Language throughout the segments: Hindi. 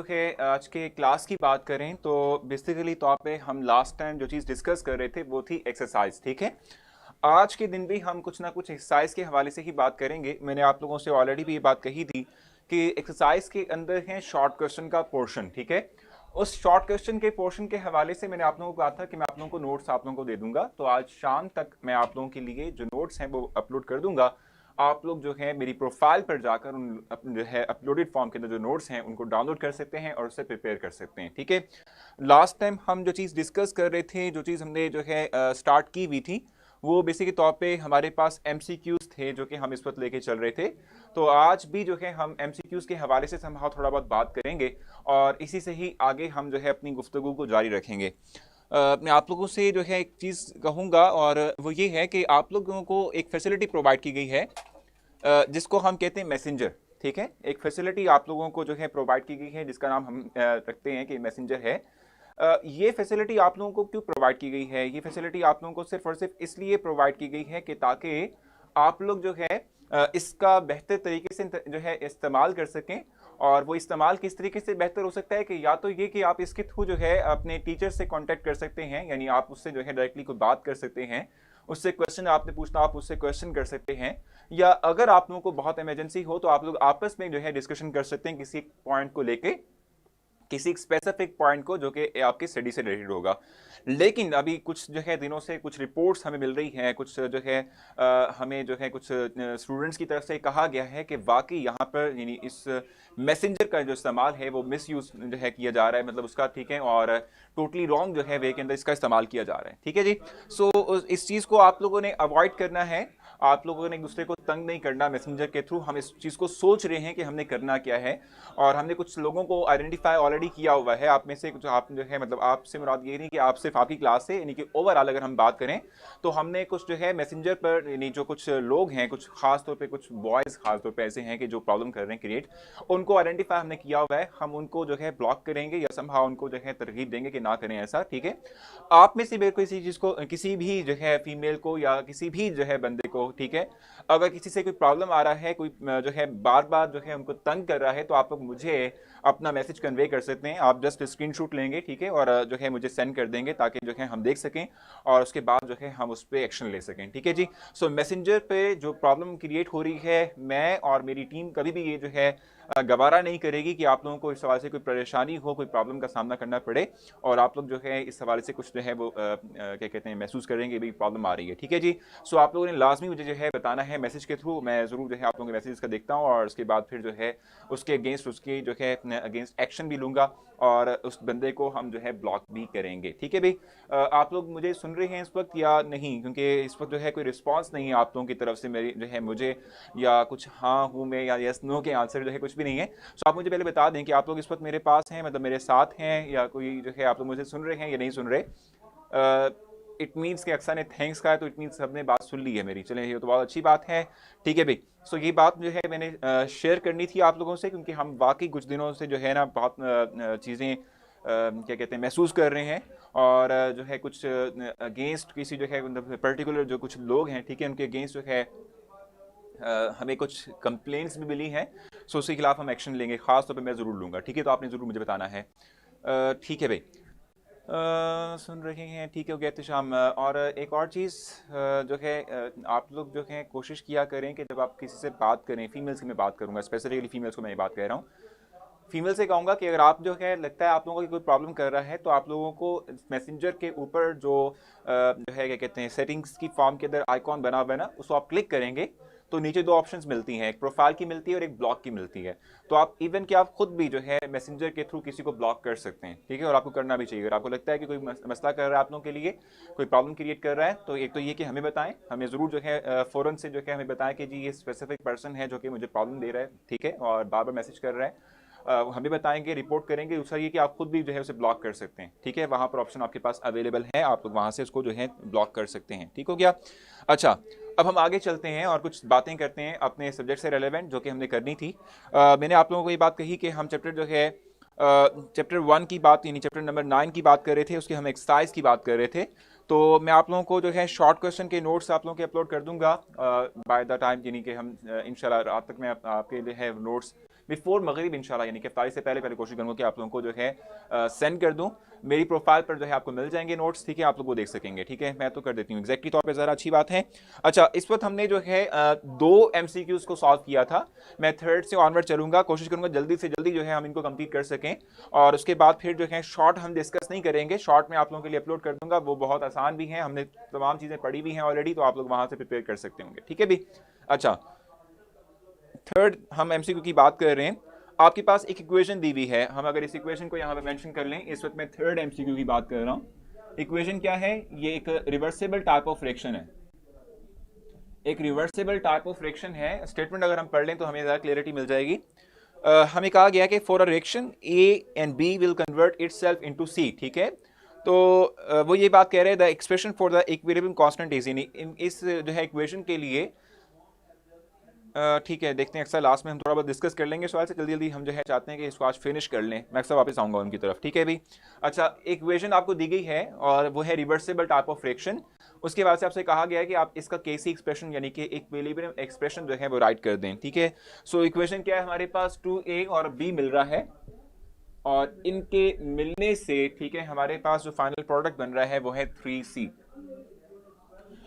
है आज के क्लास की बात करें तो बेसिकली तौर पे हम लास्ट टाइम जो चीज़ डिस्कस कर रहे थे वो थी एक्सरसाइज। ठीक है, आज के दिन भी हम कुछ ना कुछ एक्सरसाइज के हवाले से ही बात करेंगे। मैंने आप लोगों से ऑलरेडी भी ये बात कही थी कि एक्सरसाइज के अंदर है शॉर्ट क्वेश्चन का पोर्शन। ठीक है, उस शॉर्ट क्वेश्चन के पोर्शन के हवाले से मैंने आप लोगों को कहा था कि मैं आप लोगों को नोट्स आप लोगों को दे दूंगा। तो आज शाम तक मैं आप लोगों के लिए जो नोट्स हैं वो अपलोड कर दूंगा। आप लोग जो है मेरी प्रोफाइल पर जाकर उन जो है अपलोडेड फॉर्म के अंदर जो नोट्स हैं उनको डाउनलोड कर सकते हैं और उससे प्रिपेयर कर सकते हैं। ठीक है, लास्ट टाइम हम जो चीज़ डिस्कस कर रहे थे, जो चीज़ हमने जो है स्टार्ट की हुई थी, वो बेसिक तौर पे हमारे पास एमसीक्यूज थे जो कि हम इस वक्त लेके चल रहे थे। तो आज भी जो है हम एमसीक्यूज के हवाले से हम थोड़ा बहुत बात करेंगे और इसी से ही आगे हम जो है अपनी गुफ्तगू को जारी रखेंगे। मैं आप लोगों से जो है एक चीज़ कहूँगा और वो ये है कि आप लोगों को एक फैसिलिटी प्रोवाइड की गई है जिसको हम कहते हैं मैसेंजर। ठीक है, एक फैसिलिटी आप लोगों को जो है प्रोवाइड की गई है जिसका नाम हम रखते हैं कि मैसेंजर है। ये फैसिलिटी आप लोगों को क्यों प्रोवाइड की गई है? ये फैसिलिटी आप लोगों को सिर्फ और सिर्फ इसलिए प्रोवाइड की गई है कि ताकि आप लोग जो है इसका बेहतर तरीके से जो है इस्तेमाल कर सकें। और वो इस्तेमाल किस तरीके से बेहतर हो सकता है कि या तो ये कि आप इसके थ्रू जो है अपने टीचर से कांटेक्ट कर सकते हैं, यानी आप उससे जो है डायरेक्टली कोई बात कर सकते हैं, उससे क्वेश्चन आपने पूछना आप उससे क्वेश्चन कर सकते हैं, या अगर आप लोगों को बहुत इमरजेंसी हो तो आप लोग आपस में जो है डिस्कशन कर सकते हैं किसी पॉइंट को लेके, किसी स्पेसिफिक पॉइंट को जो कि आपकी स्टडी से रिलेटेड होगा। लेकिन अभी कुछ जो है दिनों से कुछ रिपोर्ट्स हमें मिल रही हैं, कुछ जो है हमें जो है कुछ स्टूडेंट्स की तरफ से कहा गया है कि वाकई यहाँ पर यानी इस मैसेंजर का जो इस्तेमाल है वो मिस यूज जो है किया जा रहा है, मतलब उसका। ठीक है, और टोटली रॉन्ग जो है वे के अंदर इसका इस्तेमाल किया जा रहा है। ठीक है जी, सो इस चीज़ को आप लोगों ने अवॉइड करना है। आप लोगों ने एक दूसरे को तंग नहीं करना मैसेंजर के थ्रू। हम इस चीज़ को सोच रहे हैं कि हमने करना क्या है और हमने कुछ लोगों को आइडेंटिफाई ऑलरेडी किया हुआ है। आप में से कुछ आप जो है मतलब आपसे मुराद ये नहीं कि आप सिर्फ आपकी क्लास से, यानी कि ओवरऑल अगर हम बात करें तो हमने कुछ जो है मैसेंजर पर यानी जो कुछ लोग हैं, कुछ खास तौर पे कुछ बॉयज़ खास तौर पे ऐसे हैं कि जो प्रॉब्लम कर रहे हैं क्रिएट, उनको आइडेंटिफाई हमने किया हुआ है। हम उनको जो है ब्लॉक करेंगे या समहाउ उनको जो है तरगीब देंगे कि ना करें ऐसा। ठीक है, आप में से किसी चीज़ को, किसी भी जो है फीमेल को या किसी भी जो है बंदे को, ठीक है, अगर किसी से कोई प्रॉब्लम आ रहा है, कोई जो है बार बार जो है उनको तंग कर रहा है, तो आप लोग मुझे अपना मैसेज कन्वे कर सकते हैं। आप जस्ट स्क्रीनशॉट लेंगे, ठीक है, और जो है मुझे सेंड कर देंगे ताकि जो है हम देख सकें और उसके बाद जो है हम उस पर एक्शन ले सकें। ठीक है जी, सो मैसेंजर पे जो प्रॉब्लम क्रिएट हो रही है, मैं और मेरी टीम कभी भी ये जो है गवारा नहीं करेगी कि आप लोगों को इस हवाले से कोई परेशानी हो, कोई प्रॉब्लम का सामना करना पड़े और आप लोग जो है इस हवाले से कुछ जो है वो क्या कहते हैं महसूस करेंगे भी प्रॉब्लम आ रही है। ठीक है जी, सो आप लोगों ने लाजमी मुझे जो है बताना है मैसेज के थ्रू। मैं ज़रूर जो है आप लोगों के मैसेज का देखता हूँ और उसके बाद फिर जो है उसके अगेंस्ट, उसकी जो है अगेंस्ट एक्शन भी लूँगा और उस बंदे को हम जो है ब्लॉक भी करेंगे। ठीक है भाई, आप लोग मुझे सुन रहे हैं इस वक्त या नहीं? क्योंकि इस वक्त जो है कोई रिस्पांस नहीं है आप लोगों की तरफ से मेरी जो है मुझे, या कुछ हाँ हूँ मैं या यस नो के आंसर जो है कुछ भी नहीं है। सो आप मुझे पहले बता दें कि आप लोग इस वक्त मेरे पास हैं, मतलब मेरे साथ हैं, या कोई जो है आप लोग मुझे सुन रहे हैं या नहीं सुन रहे। इट मीन्स कि अक्सर ने थैंक्स कहा है तो इट मीन्स सबने बात सुन ली है मेरी। चलें, ये तो बहुत अच्छी बात है। ठीक है भाई, सो ये बात जो है मैंने शेयर करनी थी आप लोगों से, क्योंकि हम वाकई कुछ दिनों से जो है ना बहुत चीज़ें क्या कहते हैं महसूस कर रहे हैं और जो है कुछ अगेंस्ट किसी जो है पर्टिकुलर जो कुछ लोग हैं, ठीक है, उनके अगेंस्ट जो है हमें कुछ कंप्लेंट्स भी मिली हैं। सो उसके खिलाफ हम एक्शन लेंगे, खास तौर पे मैं ज़रूर लूँगा। ठीक है, तो आपने ज़रूर मुझे बताना है। ठीक है भाई, सुन रहे हैं, ठीक है, हो गया एहतशाम। और एक और चीज़ जो है आप लोग जो है कोशिश किया करें कि जब आप किसी से बात करें, फीमेल्स की मैं बात करूँगा, स्पेसिफिकली फीमेल्स को मैं ये बात कह रहा हूँ, फीमेल से कहूँगा कि अगर आप जो है लगता है आप लोगों को कोई प्रॉब्लम कर रहा है तो आप लोगों को मैसेंजर के ऊपर जो है क्या कहते हैं सेटिंग्स की फॉर्म के अंदर आइकॉन बना हुआ है ना, उसको आप क्लिक करेंगे तो नीचे दो ऑप्शंस मिलती हैं, एक प्रोफाइल की मिलती है और एक ब्लॉक की मिलती है। तो आप इवन कि आप खुद भी जो है मैसेंजर के थ्रू किसी को ब्लॉक कर सकते हैं। ठीक है, और आपको करना भी चाहिए। अगर आपको लगता है कि कोई मसला कर रहा है आप लोगों के लिए, कोई प्रॉब्लम क्रिएट कर रहा है, तो एक तो ये कि हमें बताएं, हमें ज़रूर जो है फ़ौरन से जो है हमें बताएं कि जी ये स्पेसिफिक पर्सन है जो कि मुझे प्रॉब्लम दे रहा है, ठीक है, और बार बार मैसेज कर रहा है। हमें बताएंगे, रिपोर्ट करेंगे। दूसरा ये कि आप खुद भी जो है उसे ब्लॉक कर सकते हैं। ठीक है, वहाँ पर ऑप्शन आपके पास अवेलेबल है, आप लोग वहाँ से उसको जो है ब्लॉक कर सकते हैं। ठीक हो गया? अच्छा, अब हम आगे चलते हैं और कुछ बातें करते हैं अपने सब्जेक्ट से रेलेवेंट जो कि हमने करनी थी। मैंने आप लोगों को ये बात कही कि हम चैप्टर जो है चैप्टर 1 की बात, यानी चैप्टर नंबर 9 की बात कर रहे थे, उसकी हम एक्सरसाइज की बात कर रहे थे। तो मैं आप लोगों को जो है शॉर्ट क्वेश्चन के नोट्स आप लोगों के अपलोड कर दूंगा बाय द टाइम, यानी कि हम इंशाल्लाह रात तक मैं आपके लिए है नोट्स बिफोर मगरिब इंशाल्लाह, यानी कि इफ्तारी से पहले पहले कोशिश करूंगा कि आप लोगों को जो है सेंड कर दूं। मेरी प्रोफाइल पर जो है आपको मिल जाएंगे नोट्स, ठीक है, आप लोग वो देख सकेंगे, ठीक है। मैं तो कर देती हूँ एग्जैक्टली तौर पे, ज़रा अच्छी बात है। अच्छा, इस वक्त हमने जो है 2 MCQs को सॉल्व किया था। मैं थर्ड से ऑनवर्ड चलूंगा, कोशिश करूंगा जल्दी से जल्दी जो है हम इनको कंप्लीट कर सकें, और उसके बाद फिर जो है शॉर्ट हम डिस्कस नहीं करेंगे, शॉर्ट में आप लोगों के लिए अपलोड कर दूंगा, वो बहुत आसान भी है, हमने तमाम चीज़ें पढ़ी भी हैं ऑलरेडी, तो आप लोग वहां से प्रिपेयर कर सकते होंगे, ठीक है भी। अच्छा, थर्ड हम MCQ की बात कर रहे हैं। आपके पास एक इक्वेशन दी हुई है, हम अगर इस इक्वेशन को यहाँ पे मेंशन कर लें, इस वक्त मैं थर्ड MCQ की बात कर रहा हूँ। इक्वेशन क्या है? ये एक रिवर्सिबल टाइप ऑफ फ्रैक्शन है, एक रिवर्सिबल टाइप ऑफ फ्रैक्शन है। स्टेटमेंट अगर हम पढ़ लें तो हमें ज़्यादा क्लियरिटी मिल जाएगी। हमें कहा गया कि for a reaction A and B will convert itself into C, ठीक है। तो वो ये बात कह रहे हैं the expression for the equilibrium constant is, इस जो है इक्वेशन के लिए, ठीक है, देखते हैं अक्सर लास्ट में हम थोड़ा बहुत डिस्कस कर लेंगे सवाल से, जल्दी जल्दी हम जो है चाहते हैं कि इसको आज फिनिश कर लें, मैं अक्सर वापस आऊँगा उनकी तरफ, ठीक है भी। अच्छा, इक्वेशन आपको दी गई है और वो है रिवर्सिबल टाइप ऑफ फ्रैक्शन। उसके बाद से आपसे कहा गया है कि आप इसका केसी एक्सप्रेशन यानी कि इक्विलिब्रियम एक्सप्रेशन जो है वो राइट कर दें, ठीक है। सो इक्वेशन क्या है? हमारे पास 2A और B मिल रहा है, और इनके मिलने से, ठीक है, हमारे पास जो फाइनल प्रोडक्ट बन रहा है वो है 3C।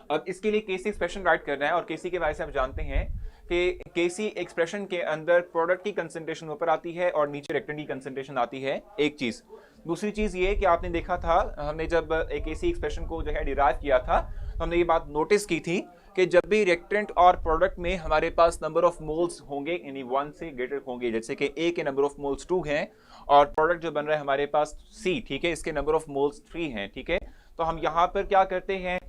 अब इसके लिए केसी एक्सप्रेशन राइट करना है, और केसी के बारे से आप जानते हैं कि केसी एक्सप्रेशन के अंदर प्रोडक्ट की कंसंट्रेशन ऊपर आती है और नीचे रिएक्टेंट की कंसंट्रेशन आती है, एक चीज। दूसरी चीज ये कि आपने देखा था, हमने जब केसी एक्सप्रेशन को जो है डिराइव किया था, तो हमने ये बात नोटिस की थी कि जब भी रिएक्टेंट और प्रोडक्ट में हमारे पास नंबर ऑफ मोल्स होंगे, यानी 1 से ग्रेटर होंगे, जैसे कि A के नंबर ऑफ मोल्स 2 हैं और प्रोडक्ट जो बन रहा है हमारे पास C, ठीक है, इसके नंबर ऑफ मोल्स 3 हैं, ठीक है। तो हम यहाँ पर क्या करते हैं,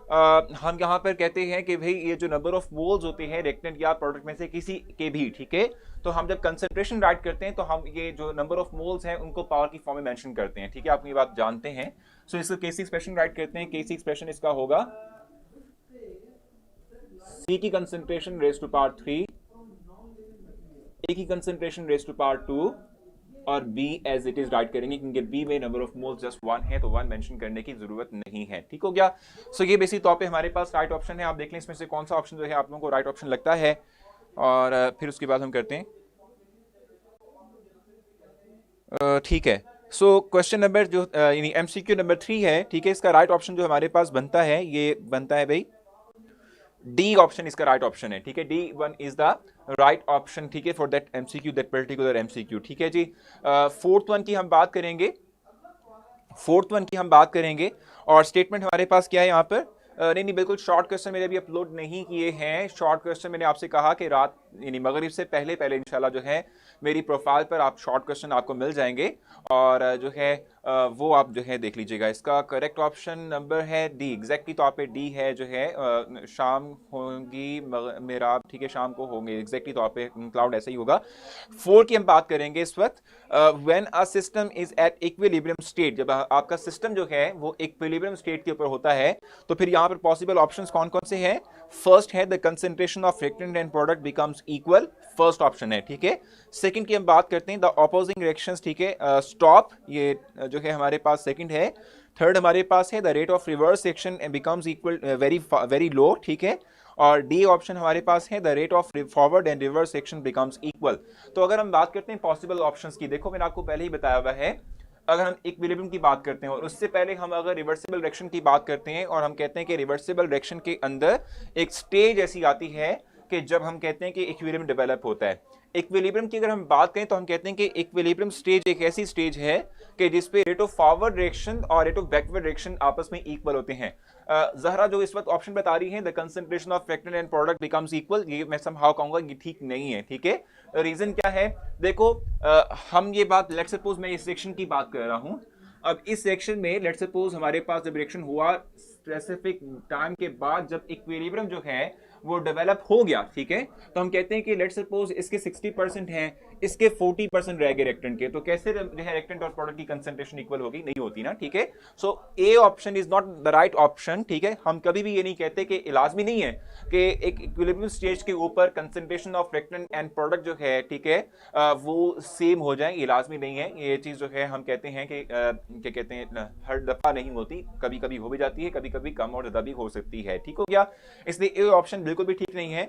हम यहाँ पर कहते हैं कि भाई ये जो नंबर ऑफ मोल्स होते हैं रिएक्टेंट या प्रोडक्ट में से किसी के भी, ठीक है, तो हम जब कंसंट्रेशन राइट करते हैं तो हम ये जो नंबर ऑफ मोल्स हैं उनको पावर की फॉर्म में मेंशन करते हैं, ठीक है, आप ये बात जानते हैं। सो इसको केसी एक्सप्रेशन राइट करते हैं। केसी एक्सप्रेशन इसका होगा C की concentration raise to power 3, A की कंसंट्रेशन रेज टू पावर 2 और B as it is right करेंगे, क्योंकि B में नंबर ऑफ मोल्स जस्ट 1 है, तो 1 मेंशन करने की जरूरत नहीं है, ठीक हो गया। सो ये बेसिक तौर पे हमारे पास राइट ऑप्शन है, आप देख लें इसमें से कौन सा ऑप्शन जो है आप लोगों को राइट ऑप्शन लगता है, और फिर उसके बाद हम करते हैं, ठीक है। सो क्वेश्चन नंबर जो यानी MCQ नंबर 3 है, ठीक है, इसका राइट ऑप्शन जो हमारे पास बनता है, ये बनता है भाई डी ऑप्शन, इसका राइट ऑप्शन है, ठीक है, D1 is the right option, ठीक है, for that MCQ, that particular MCQ, ठीक है जी। फोर्थ वन की हम बात करेंगे, और स्टेटमेंट हमारे पास क्या है यहाँ पर, नहीं बिल्कुल शॉर्ट क्वेश्चन मैंने अभी अपलोड नहीं किए हैं। शॉर्ट क्वेश्चन मैंने आपसे कहा कि रात यानी मगरिब से पहले पहले इंशाल्लाह जो है मेरी प्रोफाइल पर आप शॉर्ट क्वेश्चन आपको मिल जाएंगे, और जो है वो आप जो है देख लीजिएगा। इसका करेक्ट ऑप्शन नंबर है डी, एग्जैक्टली तौर पे डी है जो है, शाम होगी मेरा, ठीक है, शाम को होंगे, एग्जैक्टली तौर पे क्लाउड ऐसा ही होगा। 4 की हम बात करेंगे इस वक्त। When a system is eight equilibrium state, जब आपका सिस्टम जो है वो इक्विलिब्रियम स्टेट के ऊपर होता है, तो फिर यहाँ पर पॉसिबल ऑप्शंस कौन कौन से हैं? फर्स्ट है the concentration of reactant and product becomes equal, first option है, ठीक है। सेकंड की हम बात करते हैं द ऑपोजिंग रिएक्शंस, ठीक है, स्टॉप, ये जो है हमारे पास सेकंड है। थर्ड हमारे पास है the rate of reverse reaction becomes equal very low, ठीक है। और डी ऑप्शन हमारे पास है the rate of forward and reverse reaction becomes equal. तो अगर हम बात करते हैं पॉसिबल ऑप्शंस की, देखो मैंने आपको पहले ही बताया हुआ है, अगर हम इक्विलिब्रियम की बात करते हैं और उससे पहले हम अगर रिवर्सिबल रिएक्शन की बात करते हैं, और हम कहते हैं कि रिवर्सिबल रिएक्शन के अंदर एक स्टेज ऐसी आती है कि जब हम कहते हैं कि इक्विलिब्रियम डेवलप होता है। इक्विलिब्रियम की अगर हम बात करें तो हम कहते हैं कि इक्विलिब्रियम स्टेज एक ऐसी स्टेज है कि जिसपे रेट ऑफ फॉरवर्ड रिएक्शन और रेट ऑफ बैकवर्ड रिएक्शन आपस में इक्वल होते हैं। जहरा जो इस वक्त ऑप्शन बता रही है the concentration of reactant and product becomes equal, ये मैं समहाउ कहूंगा ये ठीक नहीं है, ठीक है। रीजन क्या है? देखो हम ये बात, लेट्स सपोज मैं इस सेक्शन की बात कर रहा हूं, अब इस सेक्शन में लेट्स सपोज हमारे पास जब रिएक्शन हुआ स्पेसिफिक टाइम के बाद, जब इक्विलिब्रियम जो है वो डेवलप हो गया, ठीक है, तो हम कहते हैं कि लेट्स सपोज इसके 60% हैं, इसके 40% रह गए रिएक्टेंट के, तो कैसे जो है रिएक्टेंट और प्रोडक्ट की कंसंट्रेशन इक्वल होगी? नहीं होती ना, ठीक है। So A option is not the right option, ठीक है। हम कभी भी ये नहीं कहते कि लाजमी नहीं है कि एक इक्विलिब्रियम स्टेज के ऊपर concentration of reactant and product जो है, ठीक है, वो सेम हो जाए, ये लाजमी नहीं है। ये चीज जो है हम कहते हैं कि क्या कहते हैं, हर दफा नहीं होती, कभी कभी हो भी जाती है, कभी कभी कम और ज्यादा भी हो सकती है, ठीक हो गया। इसलिए ए ऑप्शन बिल्कुल भी ठीक नहीं है।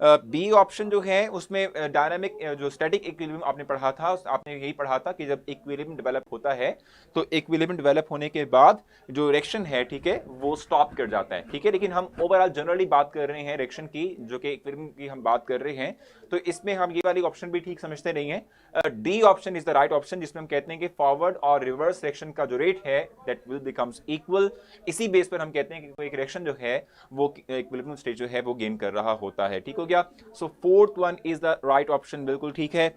बी ऑप्शन जो है उसमें डायनामिक जो स्टैटिक इक्विलिब्रियम आपने पढ़ा था, आपने यही पढ़ा था कि जब इक्विलिब्रियम डेवलप होता है तो इक्विलिब्रियम डेवलप होने के बाद जो इरेक्शन है, ठीक है, वो स्टॉप कर जाता है, ठीक है। लेकिन हम ओवरऑल जनरली बात कर रहे हैं इरेक्शन की, जो कि इक्विलिब्रियम की हम बात कर रहे हैं, तो इसमें हम ये वाली ऑप्शन भी ठीक समझते नहीं है। D option is the right option, जिसमें हम कहते हैं कि फॉरवर्ड और रिवर्स इरेक्शन का जो रेट है दैट विल बिकम्स इक्वल। इसी बेस पर हम कहते हैं कि कोई इरेक्शन जो है वो इक्विलिब्रियम स्टेट जो है वो गेन कर रहा होता है, ठीक हो गया। So fourth one is the right option, बिल्कुल ठीक है।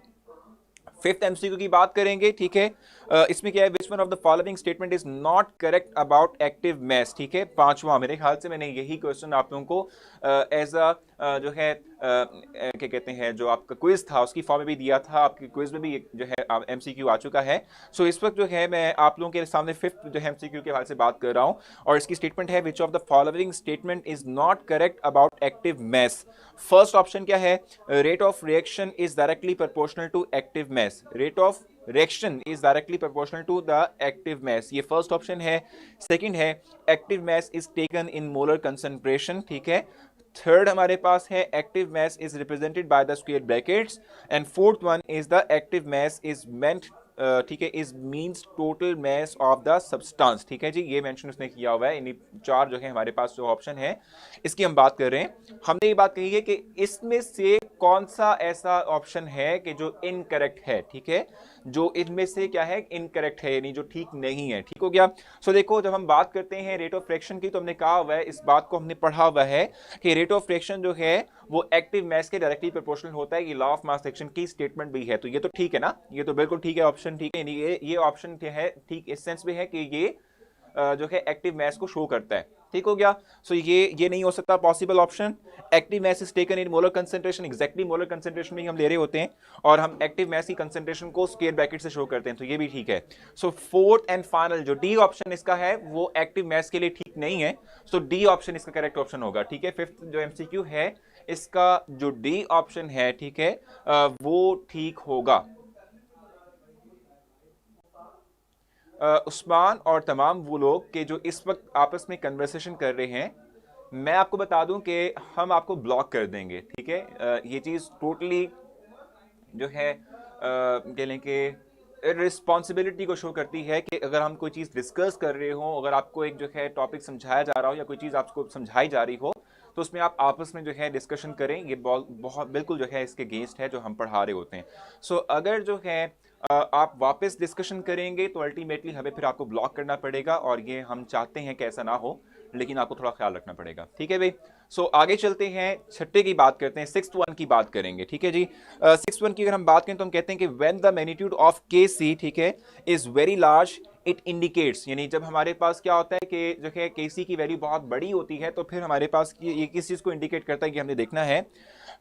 फिफ्थ एमसीक्यू की बात करेंगे, ठीक है। इसमें क्या है, which one of the following statement is not correct about active mess, ठीक है। पांचवा, मेरे ख्याल से मैंने यही क्वेश्चन आप लोगों को एज अ जो है क्या कहते हैं, जो आपका क्विज था उसकी फॉर्म में भी दिया था, आपकी क्विज में भी जो है एमसीक्यू आ चुका है। सो इस वक्त जो है मैं आप लोगों के सामने फिफ्थ जो है एमसीक्यू के हवाले से बात कर रहा हूं, और इसकी स्टेटमेंट है which of the following statement is not correct about active mass. First option क्या है, rate of reaction is directly proportional to active mass. Rate of reaction is directly proportional to the active mass, ये फर्स्ट ऑप्शन है। सेकंड है, active mass is taken in molar concentration, ठीक है। थर्ड हमारे पास है, active mass is represented by the square brackets. And fourth one is the active mass is meant, ठीक है, is means total mass of the substance, ठीक है जी, ये मेंशन उसने किया हुआ है। इन चार जो है हमारे पास जो ऑप्शन है इसकी हम बात कर रहे हैं। हमने ये बात कही है कि इसमें से कौन सा ऐसा ऑप्शन है कि जो इनकरेक्ट है, ठीक है, जो इनमें से क्या है, इनकरेक्ट है, यानी जो ठीक नहीं है, ठीक हो गया। सो देखो, जब हम बात करते हैं रेट ऑफ फ्रैक्शन की, तो हमने कहा हुआ है, इस बात को हमने पढ़ा हुआ है कि रेट ऑफ फ्रैक्शन जो है वो एक्टिव मैस के डायरेक्टली प्रोपोर्शनल होता है। ये लॉ ऑफ मास एक्शन की स्टेटमेंट भी है, तो ये तो ठीक है ना, ये तो बिल्कुल ठीक है ऑप्शन, ठीक है। ये ऑप्शन है ठीक इस सेंस में है कि ये जो है एक्टिव मैस को शो करता है, ठीक हो गया। सो ये नहीं हो सकता possible option. Active mass is taken in molar concentration, exactly molar concentration में ही हम ले रहे होते हैं, और हम एक्टिव मैस की कंसंट्रेशन को स्क्वायर ब्रैकेट से शो करते हैं, तो ये भी ठीक है। सो फोर्थ एंड फाइनल जो डी ऑप्शन इसका है वो एक्टिव मैस के लिए ठीक नहीं है, सो डी ऑप्शन इसका करेक्ट ऑप्शन होगा, ठीक है। फिफ्थ जो एमसीक्यू है इसका जो डी ऑप्शन है, ठीक है, वो ठीक होगा। उस्मान और तमाम वो लोग के जो इस वक्त आपस में कन्वर्सेशन कर रहे हैं, मैं आपको बता दूं कि हम आपको ब्लॉक कर देंगे, ठीक है। ये चीज़ टोटली जो है कह लें कि रिस्पॉन्सिबिलिटी को शो करती है कि अगर हम कोई चीज़ डिस्कस कर रहे हो, अगर आपको एक जो है टॉपिक समझाया जा रहा हो या कोई चीज़ आपको समझाई जा रही हो, तो उसमें आप आपस में जो है डिस्कशन करें, ये बहुत बिल्कुल जो है इसके अगेंस्ट है जो हम पढ़ा रहे होते हैं। सो अगर जो है आप वापस डिस्कशन करेंगे तो अल्टीमेटली हमें फिर आपको ब्लॉक करना पड़ेगा, और ये हम चाहते हैं कि ऐसा ना हो, लेकिन आपको थोड़ा ख्याल रखना पड़ेगा, ठीक है भाई। सो आगे चलते हैं, छठे की बात करते हैं, सिक्स्थ वन की बात करेंगे, ठीक है जी। सिक्स्थ वन की अगर हम बात करें तो हम कहते हैं कि when the magnitude of K सी, ठीक है, is very large it indicates, यानी जब हमारे पास क्या होता है कि जो है केसी की वैल्यू बहुत बड़ी होती है, तो फिर हमारे पास ये किस चीज़ को इंडिकेट करता है कि हमने देखना है।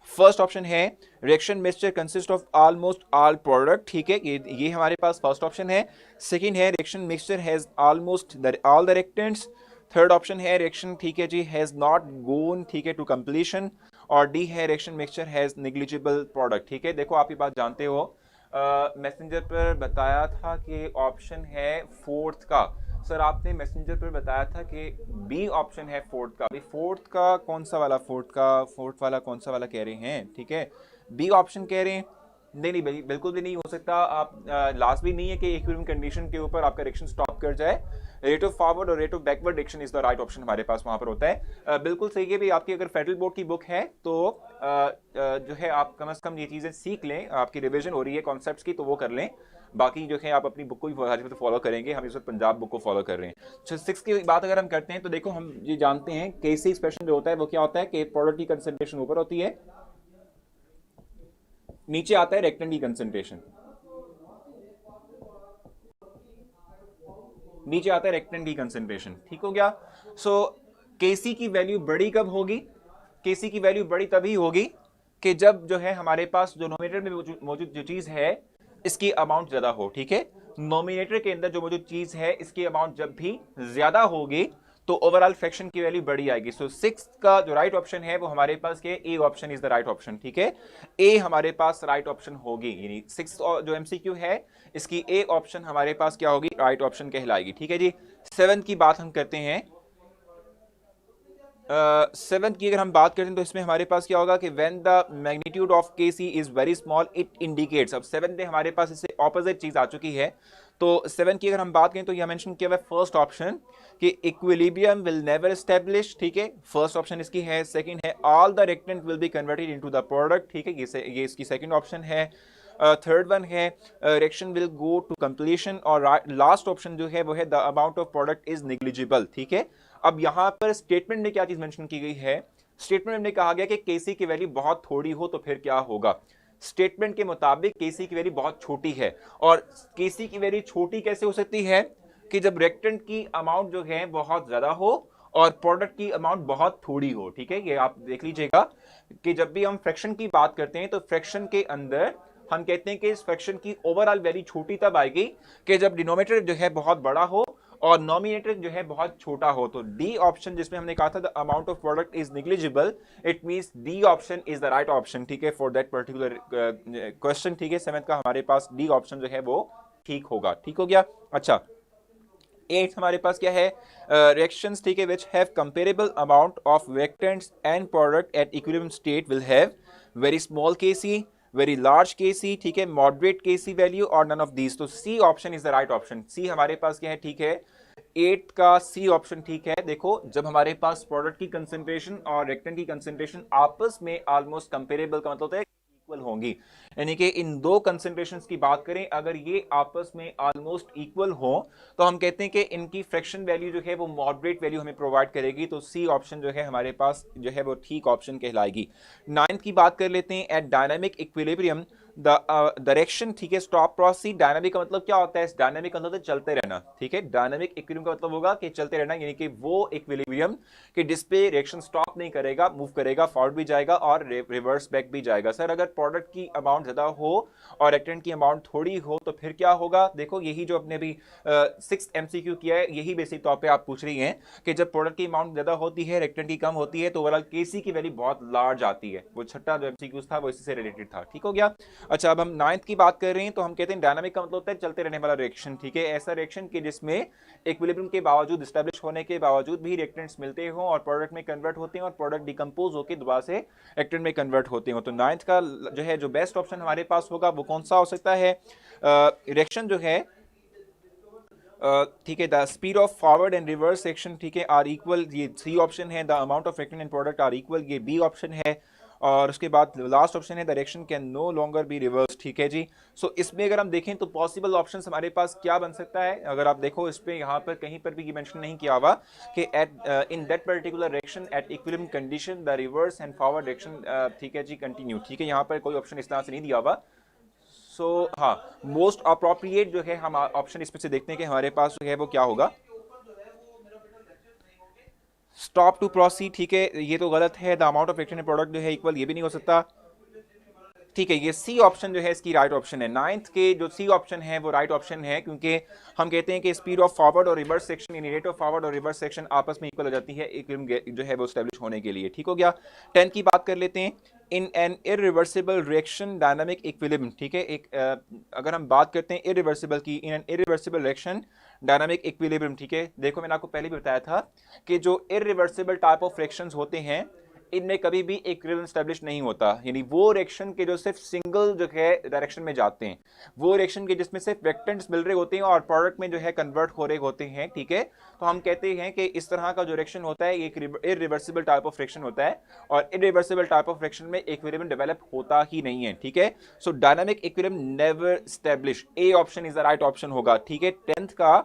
फर्स्ट ऑप्शन है, reaction mixture consist of almost all product, ठीक है, ये हमारे पास फर्स्ट ऑप्शन है। सेकंड है, reaction mixture has almost all the reactants. Third option है, रिएक्शन, ठीक है जी, हैज नॉट गोन, ठीक है, टू कंप्लीशन। और डी है, reaction mixture has negligible product, ठीक है। देखो आप ये बात जानते हो, मैसेंजर पर बताया था कि ऑप्शन है फोर्थ का, सर आपने मैसेंजर पर बताया था कि बी ऑप्शन है फोर्थ का। अभी फोर्थ का कौन सा वाला, फोर्थ वाला कौन सा वाला कह रहे हैं, ठीक है, बी ऑप्शन कह रहे हैं। नहीं बिल्कुल भी नहीं हो सकता। आप लास्ट भी नहीं है कि इक्विलिब्रियम कंडीशन के ऊपर आपका रिएक्शन स्टॉप कर जाए। रेट ऑफ फॉरवर्ड और rate of backward reaction is the right option हमारे पास वहां पर होता है। बिल्कुल सही है भी, आपकी अगर फेडरल बोर्ड की बुक है तो जो है आप कम से कम ये चीजें सीख लें, आपकी रिविजन हो रही है कॉन्सेप्ट्स की तो वो कर लें, बाकी जो है आप अपनी बुक को भी फॉलो करेंगे। हम इस वक्त पंजाब बुक को फॉलो कर रहे हैं। अच्छा, सिक्स की बात अगर हम करते हैं तो देखो हम ये जानते हैं केसी एक्सप्रेशन जो होता है वो क्या होता है कि प्रोडक्ट की कंसंट्रेशन ऊपर होती है, नीचे आता है रिएक्टेंट की कंसंट्रेशन, नीचे आता है रिएक्टेंट की कंसंट्रेशन, ठीक हो गया। सो केसी की वैल्यू बड़ी कब होगी, केसी की वैल्यू बड़ी तभी होगी कि जब जो है हमारे पास जो नोमिनेटर में मौजूद जो चीज है इसकी अमाउंट ज्यादा हो, ठीक है। नोमिनेटर के अंदर जो मौजूद चीज है इसकी अमाउंट जब भी ज्यादा होगी तो ओवरऑल फ्रैक्शन की वैल्यू बड़ी आएगी। सो सिक्स का जो राइट ऑप्शन है वो हमारे पास के ए option is the right option, ठीक है, ए हमारे पास राइट ऑप्शन होगी, यानी सिक्स जो एमसीक्यू है इसकी ए ऑप्शन हमारे पास क्या होगी, राइट ऑप्शन कहलाएगी, ठीक है जी। सेवेंथ की बात हम करते हैं। सेवंथ की अगर हम बात करें तो इसमें हमारे पास क्या होगा कि when the magnitude of K C is very small it indicates. अब सेवंथ में हमारे पास इससे ऑपोजिट चीज आ चुकी है। तो सेवन की अगर हम बात करें तो यह मेंशन किया हुआ है फर्स्ट ऑप्शन कि इक्विलिब्रियम विल नेवर एस्टेब्लिश, ठीक है, फर्स्ट ऑप्शन इसकी है। सेकंड है all the reactant will be converted into the product, ठीक है, ये इसकी सेकंड ऑप्शन है। थर्ड वन है reaction will go to completion, और लास्ट ऑप्शन जो है वो है the amount of product is negligible, ठीक है। अब यहां पर स्टेटमेंट में क्या चीज मेंशन की गई है, स्टेटमेंट में कहा गया कि केसी की वैल्यू बहुत थोड़ी हो तो फिर क्या होगा। स्टेटमेंट के मुताबिक केसी की वैल्यू बहुत छोटी है, और केसी की वैल्यू छोटी कैसे हो सकती है कि जब रिएक्टेंट की अमाउंट जो है बहुत ज्यादा हो और प्रोडक्ट की अमाउंट बहुत थोड़ी हो, ठीक है। ये आप देख लीजिएगा कि जब भी हम फ्रैक्शन की बात करते हैं तो फ्रैक्शन के अंदर हम कहते हैं कि इस फ्रैक्शन की ओवरऑल वैल्यू छोटी तब आएगी कि जब डिनोमिनेटर जो है बहुत बड़ा हो और नॉमिनेटर जो है बहुत छोटा हो। तो डी ऑप्शन जिसमें हमने कहा था the amount of product is negligible, it means D option is the right option, ठीक है, फॉर दैट पर्टिकुलर क्वेश्चन, ठीक है। सेवेंथ का हमारे पास डी ऑप्शन जो है वो ठीक होगा, ठीक हो गया। अच्छा, एट हमारे पास क्या है, रिएक्शंस, ठीक है, which have comparable amount of reactants and product at equilibrium state will have very small KC, very large KC, ठीक है, मॉडरेट केसी वैल्यू, और नन ऑफ दीज। तो C option is the right option. C हमारे पास क्या है, ठीक है, एट का सी ऑप्शन ठीक है। देखो, जब हमारे पास प्रोडक्ट की कंसेंट्रेशन और रिएक्टेंट की कंसेंट्रेशन आपस में ऑलमोस्ट कंपेरेबल का मतलब होता है इक्वल होंगी, यानी कि इन दो कंसेंट्रेशंस की बात करें अगर ये आपस में ऑलमोस्ट इक्वल हो तो हम कहते हैं कि इनकी फ्रैक्शन वैल्यू जो है वो मॉडरेट वैल्यू हमें प्रोवाइड करेगी। तो सी ऑप्शन जो है हमारे पास जो है वो ठीक ऑप्शन कहलाएगी। नाइन्थ की बात कर लेते हैं, at dynamic equilibrium the direction, ठीक है, स्टॉप प्रोसीड। डायनामिक का मतलब क्या होता है, डायनामिक का मतलब चलते रहना, ठीक है। डायनामिक इक्विलिब्रियम का मतलब होगा कि चलते रहना, यानी कि वो इक्विलिब्रियम कि जिस पे रिएक्शन स्टॉप नहीं करेगा, मूव करेगा, फॉरवर्ड भी जाएगा और रिवर्स बैक भी जाएगा। सर अगर प्रोडक्ट की अमाउंट ज्यादा हो और रिएक्टेंट की अमाउंट थोड़ी हो तो फिर क्या होगा। देखो, यही जो अपने अभी 6 एमसीक्यू किया है, यही बेसिक तौर पे आप पूछ रही हैं कि जब प्रोडक्ट की अमाउंट ज्यादा होती है, रिएक्टेंट की कम होती है, तो ओवरऑल केसी की वैल्यू बहुत लार्ज आती है। वो छठा जो एमसीक्यू था वो इसी से रिलेटेड था, ठीक हो गया। अच्छा, अब हम नाइन्थ की बात कर रहे हैं तो हम कहते हैं डायनामिक का मतलब होता है चलते रहने वाला रिएक्शन, ठीक है, ऐसा रिएक्शन कि जिसमें इक्विलिब्रियम के बावजूद, एस्टैब्लिश होने के बावजूद भी रिएक्टेंट्स मिलते हो और प्रोडक्ट में कन्वर्ट होते हैं और प्रोडक्ट डिकम्पोज होकर दोबारा से रिएक्टेंट में कन्वर्ट होते हो। तो नाइन्थ का जो है जो बेस्ट ऑप्शन हमारे पास होगा वो कौन सा हो सकता है, रिएक्शन जो है, ठीक है, the speed of forward and reverse section, ठीक है, आर इक्वल, ये सी ऑप्शन है। The amount of reactant and product are equal, ये बी ऑप्शन है। और उसके बाद लास्ट ऑप्शन है the reaction can no longer be reverse, ठीक है जी। सो इसमें अगर हम देखें तो पॉसिबल ऑप्शंस हमारे पास क्या बन सकता है, अगर आप देखो इस पे यहाँ पर कहीं पर भी ये मेंशन नहीं किया हुआ कि at in that particular reaction at equilibrium condition the reverse and forward reaction, ठीक है जी, कंटिन्यू, ठीक है, यहाँ पर कोई ऑप्शन इस तरह से नहीं दिया हुआ। सो हाँ, मोस्ट अप्रोप्रिएट जो है हम ऑप्शन इसमें से देखते हैं कि हमारे पास जो है वो क्या होगा, स्टॉप टू प्रोसीड, ठीक है, ये तो गलत है। The amount of reactant product जो है इक्वल, ये भी नहीं हो सकता, ठीक है। ये सी ऑप्शन जो है इसकी राइट ऑप्शन है। नाइन्थ के जो सी ऑप्शन है वो राइट ऑप्शन है, क्योंकि हम कहते हैं कि स्पीड ऑफ फॉरवर्ड और रिवर्स सेक्शन, यानी रेट ऑफ फॉरवर्ड और रिवर्स सेक्शन आपस में इक्वल हो जाती है इक्विलिब्रियम जो है वो एस्टैब्लिश होने के लिए, ठीक हो गया। 10 की बात कर लेते हैं, in an irreversible reaction dynamic equilibrium, ठीक है, एक अगर हम बात करते हैं इरिवर्सिबल की, in an irreversible reaction dynamic equilibrium, ठीक है। देखो, मैंने आपको पहले भी बताया था कि जो इरिवर्सिबल टाइप ऑफ रिएक्शंस होते हैं इनमें कभी भी इक्विलिब्रियम एस्टैब्लिश नहीं होता, यानी वो रिएक्शन के जो सिर्फ सिंगल जो है डायरेक्शन में जाते हैं, वो रिएक्शन के जिसमें सिर्फ रिएक्टेंट्स मिल रहे होते हैं और प्रोडक्ट में जो है कन्वर्ट हो रहे होते हैं, ठीक है। तो हम कहते हैं कि इस तरह का जो रिएक्शन होता है एक इरिवर्सिबल टाइप ऑफ रिएक्शन होता है, और इरिवर्सिबल टाइप ऑफ रिएक्शन में इक्विलिब्रियम डेवलप होता ही नहीं है, ठीक है। सो dynamic equilibrium never establish, A option is the right option होगा, ठीक है। 10th का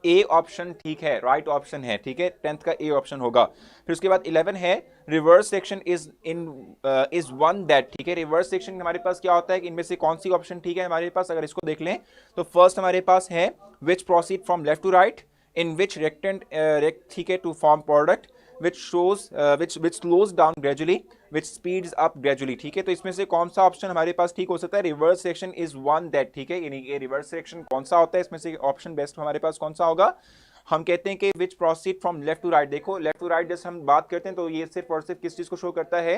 ए ऑप्शन ठीक है, राइट ऑप्शन है, ठीक है, 10th का ए ऑप्शन होगा। फिर उसके बाद 11 है, reverse section is one that, ठीक है। रिवर्स सेक्शन हमारे पास क्या होता है कि इनमें से कौन सी ऑप्शन ठीक है हमारे पास, अगर इसको देख लें तो फर्स्ट हमारे पास है which proceed from left to right in which reactant, ठीक है, to form product which shows which slows down gradually which speeds up gradually, ठीक है। तो इसमें से कौन सा ऑप्शन हमारे पास ठीक हो सकता है, reverse section is one that, ठीक है, यानी ये रिवर्स सेक्शन कौन सा होता है, इसमें से ऑप्शन बेस्ट हमारे पास कौन सा होगा, हम कहते हैं कि which proceed from left to right. देखो, लेफ्ट टू राइट जैसे हम बात करते हैं तो ये सिर्फ और सिर्फ किस चीज को शो करता है,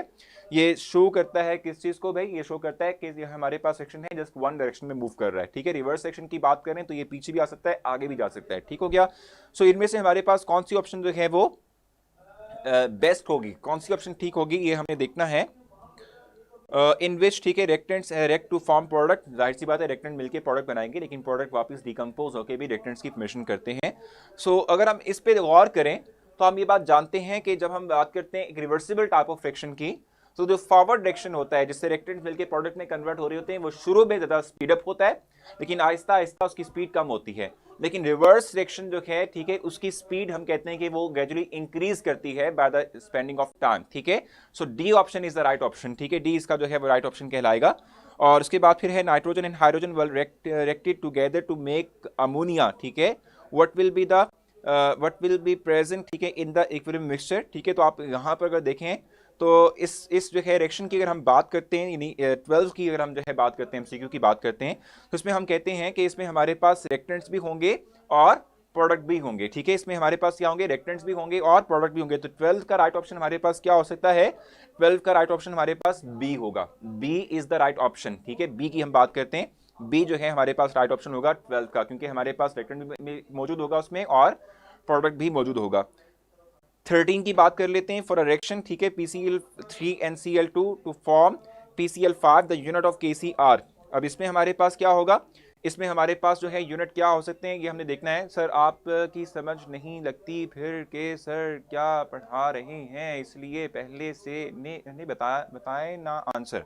ये शो करता है किस चीज को भाई, ये शो करता है कि हमारे पास सेक्शन है जस्ट वन डायरेक्शन में मूव कर रहा है, ठीक है। रिवर्स सेक्शन की बात करें तो ये पीछे भी आ सकता है, आगे भी जा सकता है, ठीक हो गया। सो इनमें से हमारे पास कौन सी ऑप्शन जो है वो बेस्ट होगी, कौन सी ऑप्शन ठीक होगी, ये हमें देखना है। इन विच, ठीक है, रेक्टेंट्स रेक्ट टू फॉर्म प्रोडक्ट, जाहिर सी बात है रेक्टेंट मिलके प्रोडक्ट बनाएंगे, लेकिन प्रोडक्ट वापस डिकम्पोज होकर भी रेक्टेंट्स की फॉर्मेशन करते हैं। सो अगर हम इस पे गौर करें तो हम ये बात जानते हैं कि जब हम बात करते हैं एक रिवर्सिबल टाइप ऑफ फ्रिक्शन की, तो जो फॉरवर्ड डायरेक्शन होता है जिससे रेक्टेंट्स मिलके प्रोडक्ट में कन्वर्ट हो रहे होते हैं, वो शुरू में ज़्यादा स्पीडअप होता है, लेकिन आहिस्ता आहिस्ता उसकी स्पीड कम होती है। लेकिन रिवर्स डायरेक्शन जो है, ठीक है, उसकी स्पीड हम कहते हैं कि वो ग्रेजुअली इंक्रीज करती है by the spending of time, ठीक है। So D option is the right option, ठीक है, डी इसका जो है वो राइट ऑप्शन कहलाएगा। और उसके बाद फिर है nitrogen and hydrogen well reacted together to make ammonia, ठीक है, what will be the what will be present, ठीक है, इन द इक्विलिब्रियम मिक्सचर, ठीक है। तो आप यहाँ पर अगर देखें तो इस जो है रिएक्शन की अगर हम बात करते हैं, यानी 12 की अगर हम जो है बात करते हैं, एमसीक्यू की बात करते हैं, तो इसमें हम कहते हैं कि इसमें हमारे पास रिएक्टेंट्स भी होंगे और प्रोडक्ट भी होंगे, ठीक है। इसमें हमारे पास क्या होंगे, रिएक्टेंट्स भी होंगे और प्रोडक्ट भी होंगे। तो 12 का राइट ऑप्शन हमारे पास क्या हो सकता है, 12 का राइट ऑप्शन हमारे पास बी होगा, B is the right option, ठीक है। बी की हम बात करते हैं, बी जो है हमारे पास राइट ऑप्शन होगा 12 का, क्योंकि हमारे पास रिएक्टेंट भी मौजूद होगा उसमें और प्रोडक्ट भी मौजूद होगा। 13 की बात कर लेते हैं, फॉर अ रिएक्शन, ठीक है, PCl3NCl2 to form PCl5 the unit of KCr। अब इसमें हमारे पास क्या होगा, इसमें हमारे पास जो है यूनिट क्या हो सकते हैं, ये हमने देखना है। सर आपकी समझ नहीं लगती फिर के सर क्या पढ़ा रहे हैं, इसलिए पहले से नहीं बताएं ना आंसर।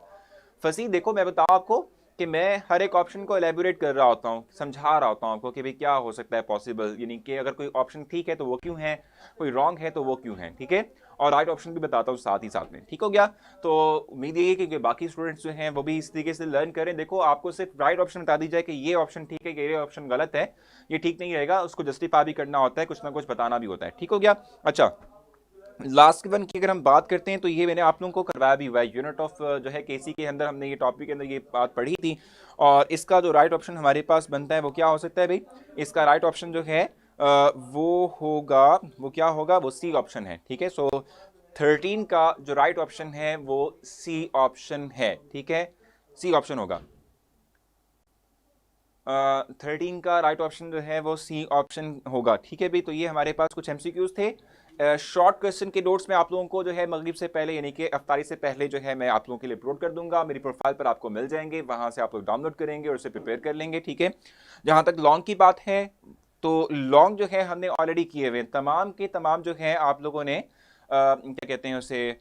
फसी देखो, मैं बताऊं आपको कि मैं हर एक ऑप्शन को एलेबोरेट कर रहा होता हूँ, समझा रहा होता हूँ आपको कि भाई क्या हो सकता है पॉसिबल, यानी कि अगर कोई ऑप्शन ठीक है तो वो क्यों है, कोई रॉन्ग है तो वो क्यों है, ठीक है। और राइट ऑप्शन भी बताता हूँ साथ ही साथ में, ठीक हो गया। तो उम्मीद यही है कि बाकी स्टूडेंट्स जो हैं वो भी इस तरीके से लर्न करें। देखो, आपको सिर्फ राइट ऑप्शन बता दी जाए कि ये ऑप्शन ठीक है कि ये ऑप्शन गलत है, ये ठीक नहीं रहेगा, उसको जस्टिफाई भी करना होता है, कुछ ना कुछ बताना भी होता है, ठीक हो गया। अच्छा, लास्ट वन की अगर हम बात करते हैं तो ये मैंने आप लोगों को करवाया भी हुआ है, यूनिट ऑफ जो है केसी के अंदर हमने ये टॉपिक के अंदर ये बात पढ़ी थी। और इसका जो राइट ऑप्शन हमारे पास बनता है वो क्या हो सकता है भाई, इसका राइट ऑप्शन जो है वो होगा, वो क्या होगा, वो सी ऑप्शन है, ठीक है। सो 13 का जो राइट ऑप्शन है वो सी ऑप्शन है, ठीक है, सी ऑप्शन होगा। 13 का राइट ऑप्शन जो है वो सी ऑप्शन होगा, ठीक है भाई। तो ये हमारे पास कुछ एमसीक्यूज थे। शॉर्ट क्वेश्चन के नोट्स में आप लोगों को जो है मगरिब से पहले, यानी कि अफ्तारी से पहले जो है मैं आप लोगों के लिए अपलोड कर दूंगा, मेरी प्रोफाइल पर आपको मिल जाएंगे, वहां से आप लोग डाउनलोड करेंगे और उसे प्रिपेयर कर लेंगे, ठीक है। जहां तक लॉन्ग की बात है, तो लॉन्ग जो है हमने ऑलरेडी किए हुए, तमाम के तमाम जो है आप लोगों ने क्या कहते हैं उसे,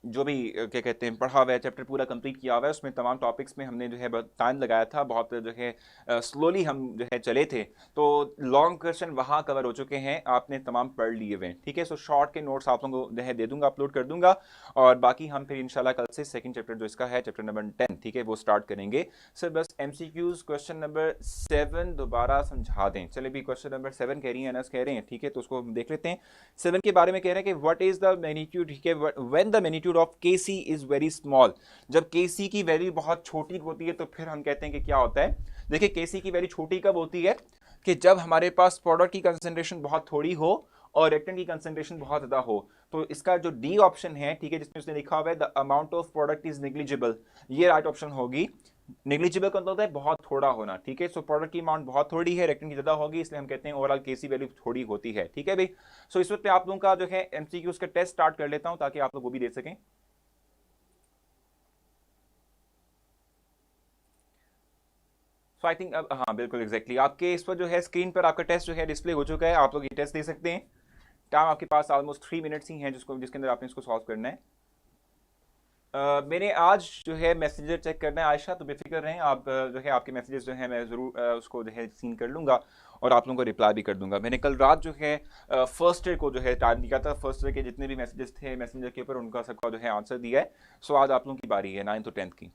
जो भी क्या कहते हैं पढ़ा हुआ है, चैप्टर पूरा कंप्लीट किया हुआ है, उसमें तमाम टॉपिक्स में हमने जो है बहुत टाइम लगाया था, बहुत जो है स्लोली हम जो है चले थे। तो लॉन्ग क्वेश्चन वहाँ कवर हो चुके हैं, आपने तमाम पढ़ लिए हुए हैं, ठीक है। सो शॉर्ट के नोट्स आप लोगों को जो है दे दूंगा, अपलोड कर दूंगा, और बाकी हम फिर इंशाल्लाह कल से सेकंड चैप्टर जो इसका है, चैप्टर नंबर 10, ठीक है, वो स्टार्ट करेंगे। सर बस एमसीक्यूज क्वेश्चन नंबर 7 दोबारा समझा दें। चले भी, क्वेश्चन नंबर 7 कह रही है, अनस कह रहे हैं, ठीक है, तो उसको हम देख लेते हैं। 7 के बारे में कह रहे हैं कि व्हाट इज द मैग्नीट्यूड, ठीक है, when the magnitude of Kc is very small. जब Kc की वैल्यू बहुत छोटी होती है तो फिर हम कहते हैं कि क्या होता है। देखिए, Kc की वैल्यू छोटी कब होती है, कि जब हमारे पास प्रोडक्ट की कंसेंट्रेशन बहुत थोड़ी हो और रिएक्टेंट की कंसेंट्रेशन बहुत ज्यादा हो। तो इसका जो डी ऑप्शन है, ठीक है, जिसमें उसने लिखा हुआ है the amount of product is negligible, ये राइट ऑप्शन होगी। नेग्लिजिबल का मतलब होता है बहुत थोड़ा होना, ठीक है। सो प्रोडक्ट की अमाउंट बहुत थोड़ी है, रिएक्टेंट की ज्यादा होगी, इसलिए हम कहते हैं ओवरऑल केसी वैल्यू थोड़ी होती है, ठीक है भाई। सो इस वक्त पे आप लोगों का जो है एमसीक्यूज का टेस्ट स्टार्ट कर लेता हूं ताकि आप लोग वो भी दे सकें। सो आई थिंक अब हाँ बिल्कुल एग्जैक्टली आपके इस पर जो है स्क्रीन पर आपका टेस्ट जो है डिस्प्ले हो चुका है, आप लोग ये टेस्ट दे सकते हैं। टाइम आपके पास ऑलमोस्ट 3 मिनट्स ही हैं जिसके अंदर आपने इसको सॉल्व करना है। मैंने आज जो है मैसेजर चेक करना है आयशा, तो बेफिक्र रहें आप, जो है आपके मैसेजेस जो है मैं ज़रूर उसको जो है सीन कर लूँगा और आप लोगों को रिप्लाई भी कर दूंगा। मैंने कल रात जो है फर्स्ट डे को जो है टाइम दिया था, फर्स्ट डे के जितने भी मैसेजेस थे मैसेंजर के ऊपर उनका सबका जो है आंसर दिया है। सो आज आप लोगों की बारी है 9th और 10th की।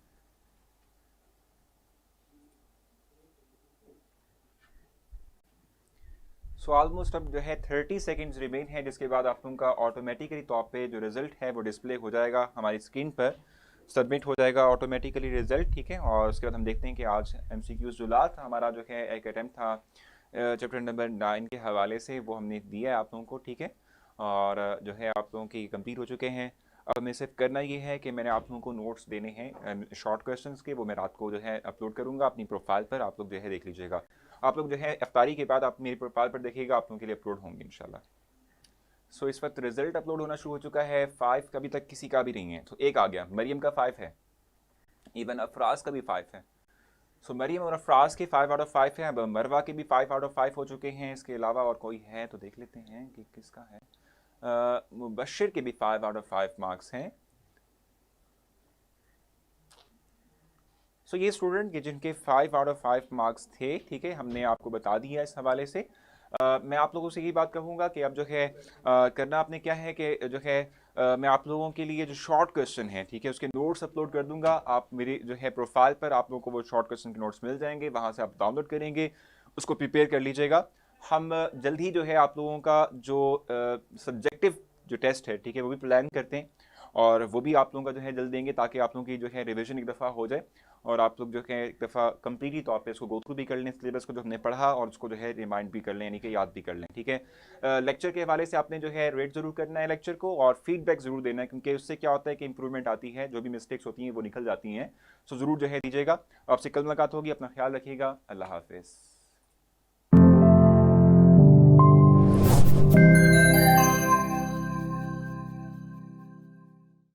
सो ऑलमोस्ट अब जो है 30 सेकेंड्स रिमेन है, जिसके बाद आप लोगों का ऑटोमेटिकली तौर पे जो रिजल्ट है वो डिस्प्ले हो जाएगा हमारी स्क्रीन पर, सबमिट हो जाएगा ऑटोमेटिकली रिजल्ट, ठीक है। और उसके बाद हम देखते हैं कि आज एमसीक्यूज जो लास्ट हमारा जो है एक अटैम्प्ट था चैप्टर नंबर 9 के हवाले से, वो हमने दिया है आप लोगों को, ठीक है। और जो है आप लोगों की कंप्लीट हो चुके हैं। अब हमें सिर्फ करना ये है कि मैंने आप लोगों को नोट्स देने हैं शॉर्ट क्वेश्चंस के, वो मैं रात को जो है अपलोड करूँगा अपनी प्रोफाइल पर, आप लोग जो है देख लीजिएगा। आप लोग जो है इफ्तारी के बाद आप मेरी प्रोफाइल पर देखिएगा, आप लोगों के लिए अपलोड होंगे इंशाल्लाह। सो इस वक्त रिजल्ट अपलोड होना शुरू हो चुका है। 5 का अभी तक किसी का भी नहीं है, तो एक आ गया, मरियम का 5 है, इवन अफराज का भी 5 है। सो मरियम और अफराज के 5 आउट ऑफ 5 है। अब मरवा के भी 5 आउट ऑफ 5 हो चुके हैं। इसके अलावा और कोई है तो देख लेते हैं कि किसका है। मुबशिर के भी 5 आउट ऑफ 5 मार्क्स हैं। सो ये स्टूडेंट के जिनके 5 आउट ऑफ 5 मार्क्स थे, ठीक है, हमने आपको बता दिया इस हवाले से। मैं आप लोगों से यही बात कहूँगा कि अब जो है करना आपने क्या है कि जो है मैं आप लोगों के लिए जो शॉर्ट क्वेश्चन है, ठीक है, उसके नोट्स अपलोड कर दूंगा। आप मेरी जो है प्रोफाइल पर आप लोगों को वो शॉर्ट क्वेश्चन के नोट्स मिल जाएंगे, वहाँ से आप डाउनलोड करेंगे, उसको प्रिपेयर कर लीजिएगा। हम जल्द ही जो है आप लोगों का जो सब्जेक्टिव जो टेस्ट है, ठीक है, वो भी प्लान करते हैं और वो भी आप लोगों का जो है जल्द देंगे, ताकि आप लोगों की जो है रिवीजन एक दफ़ा हो जाए और आप लोग जो है एक दफ़ा कंप्लीटली तौर पे इसको गो थ्रू भी कर लें, सिलेबस को जो हमने पढ़ा, और उसको जो है रिमाइंड भी कर लें, यानी कि याद भी कर लें, ठीक है। लेक्चर के हवाले से आपने जो है रेट ज़रूर करना है लेक्चर को, और फीडबैक ज़रूर देना है, क्योंकि उससे क्या होता है कि इंप्रूवमेंट आती है, जो भी मिस्टेक्स होती हैं वो निकल जाती हैं। सो ज़रूर जो है दीजिएगा। आपसे कल मुलाकात होगी, अपना ख्याल रखिएगा। अल्लाह हाफिज़।